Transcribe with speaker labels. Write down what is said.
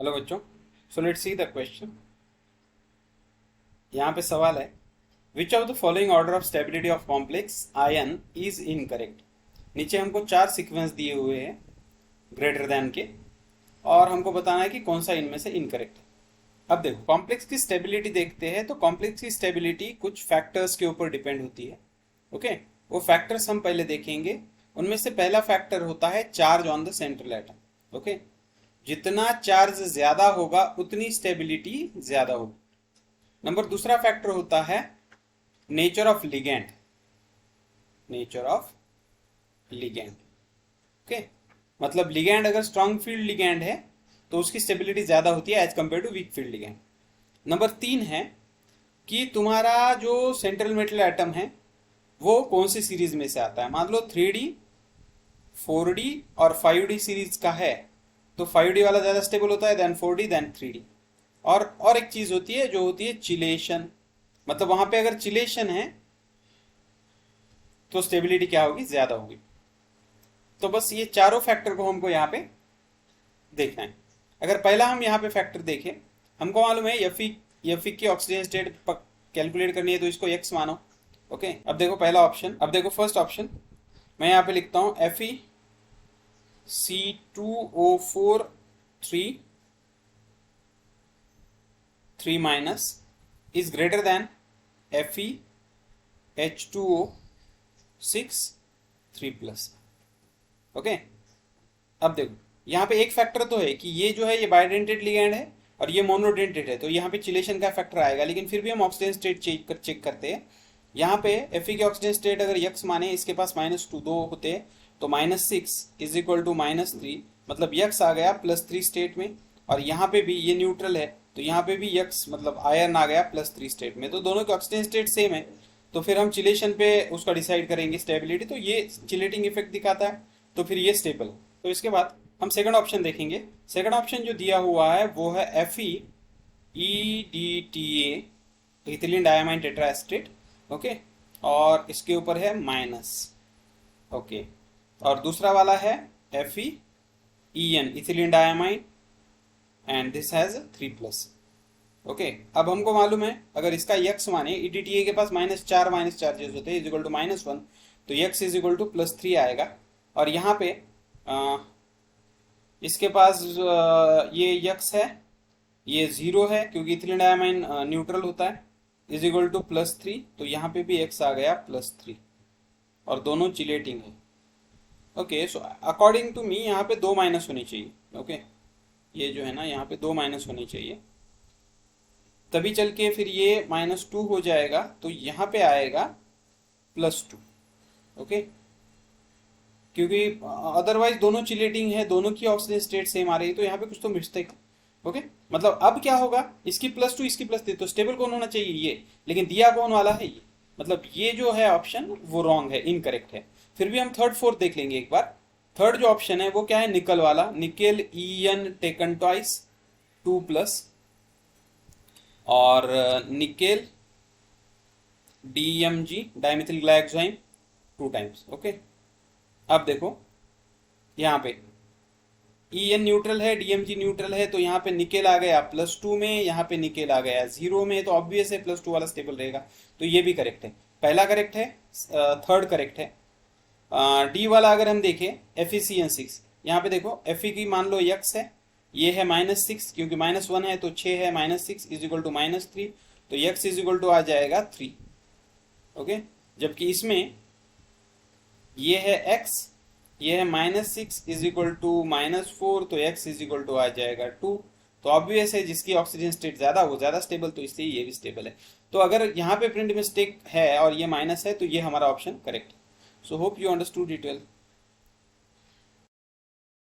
Speaker 1: Hello बच्चों, so let's see the question. यहाँ पे सवाल है, which of the following order of stability of complex ion is incorrect. नीचे हमको चार सीक्वेंस दिए हुए हैं ग्रेटर देन के, और हमको बताना है कि कौन सा इनमें से इनकरेक्ट है। अब देखो, कॉम्प्लेक्स की स्टेबिलिटी देखते हैं तो कॉम्प्लेक्स की स्टेबिलिटी कुछ फैक्टर्स के ऊपर डिपेंड होती है। ओके, वो फैक्टर्स हम पहले देखेंगे। उनमें से पहला फैक्टर होता है charge on the central atom. Okay, जितना चार्ज ज्यादा होगा उतनी स्टेबिलिटी ज्यादा होगी। नंबर दूसरा फैक्टर होता है nature of ligand. Nature of ligand, okay, मतलब लिगेंड अगर स्ट्रॉन्ग फील्ड लिगेंड है तो उसकी स्टेबिलिटी ज्यादा होती है as compared to weak field ligand. Number तीन है कि तुम्हारा जो सेंट्रल मेटल एटम है वो कौन सी सीरीज में से आता है। मान लो 3D, 4D और 5D सीरीज का है तो 5D वाला ज्यादा स्टेबल होता है देन 4D देन 3D। और एक चीज होती है जो होती है चिलेशन, मतलब वहां पे अगर चिलेशन है तो स्टेबिलिटी क्या होगी, ज्यादा होगी। तो बस ये चारों फैक्टर को हमको यहाँ पे देखना है। अगर पहला हम यहाँ पे फैक्टर देखें, हमको मालूम है एफ की ऑक्सीजन स्टेट कैलकुलेट करनी है तो इसको एक्स मानो। ओके, अब देखो पहला ऑप्शन, अब देखो फर्स्ट ऑप्शन मैं यहाँ पे लिखता हूँ Fe C2O4 3 minus is greater than FeH2O6 3 plus। Okay, अब देखो यहाँ पे एक फैक्टर तो है कि ये जो है ये बाइडेंटेड लिगैंड है और ये मोनोडेंटेड है, तो यहाँ पे चिलेशन का फैक्टर आएगा। लेकिन फिर भी हम ऑक्सीजन स्टेट चेक करते हैं। यहाँ पे Fe की ऑक्सीजन स्टेट अगर यक्स माने, इसके पास -2 दो होते हैं तो -6 इज इक्वल टू -3, मतलब यक्स आ गया +3 स्टेट में। और यहाँ पे भी ये न्यूट्रल है तो यहाँ पे भी यक्स मतलब आयरन आ गया +3 स्टेट में, तो दोनों के ऑक्सीजन स्टेट सेम है। तो फिर हम चिलेशन पे उसका डिसाइड करेंगे स्टेबिलिटी, तो ये चिलेटिंग इफेक्ट दिखाता है तो फिर ये स्टेबल है। तो इसके बाद हम सेकंड ऑप्शन देखेंगे। सेकंड ऑप्शन जो दिया हुआ है वो है FeEDTA, इथिलीन डायमाइन टेट्राएस्टेट। ओके, और इसके ऊपर है माइनस। ओके, और दूसरा वाला है FeEN, ethylene diamine, and this has 3 plus. Okay, अब हमको मालूम है अगर इसका यक्स माने, EDTA के पास -4 माइनस चार्जेस होते हैं इज इक्वल टू -1, तो यक्स इज इक्वल टू +3 आएगा। और यहाँ पे इसके पास ये यक्स है, ये 0 है क्योंकि इथिलीन डायमाइन न्यूट्रल होता है, इज इक्वल टू +3, तो यहाँ पे भी एक्स आ गया +3 और दोनों चिलेटिंग है। Okay, so according to me यहाँ पे 2 माइनस होनी चाहिए। ओके, ये जो है ना यहाँ पे 2 माइनस होनी चाहिए, तभी चल के फिर ये -2 हो जाएगा तो यहाँ पे आएगा +2। ओके, क्योंकि अदरवाइज दोनों चिलेटिंग है, दोनों की ऑक्सीजन स्टेट सेम आ रही है, तो यहाँ पे कुछ तो मिस्टेक। ओके, मतलब अब क्या होगा, इसकी +2 इसकी +3, तो स्टेबल कौन होना चाहिए, ये, लेकिन दिया कौन वाला है ये, मतलब ये जो है ऑप्शन वो रॉन्ग है, इनकरेक्ट है। फिर भी हम थर्ड फोर्थ देख लेंगे एक बार। थर्ड जो ऑप्शन है वो क्या है, निकल वाला, nickel EN taken twice 2 plus, और निकेल DMG डाइमिथिल ग्लाइकोजाइम 2 टाइम्स। ओके, अब देखो यहाँ पे EN न्यूट्रल है, DMG न्यूट्रल है, तो यहाँ पे निकेल आ गया +2 में, यहाँ पे निकेल आ गया 0 में, तो ऑब्वियस है +2 वाला स्टेबल रहेगा, तो ये भी करेक्ट है। पहला करेक्ट है, थर्ड करेक्ट है। डी वाला अगर हम देखें FeCN6, यहाँ पे देखो Fe की मान लो यक्स है, ये है -6 क्योंकि -1 है तो 6 है, -6 इज इक्वल टू -3, तो यक्स इज इक्वल टू आ जाएगा 3। ओके, जबकि इसमें ये है x, ये है -6 इज इक्वल टू -4, तो x इज इक्वल टू आ जाएगा 2। तो ऑब्वियस है जिसकी ऑक्सीजन स्टेट ज्यादा वो ज्यादा स्टेबल, तो इसलिए ये भी स्टेबल है। तो अगर यहाँ पे प्रिंट मिस्टेक है और ये माइनस है तो ये हमारा ऑप्शन करेक्ट है। So hope you understood detail.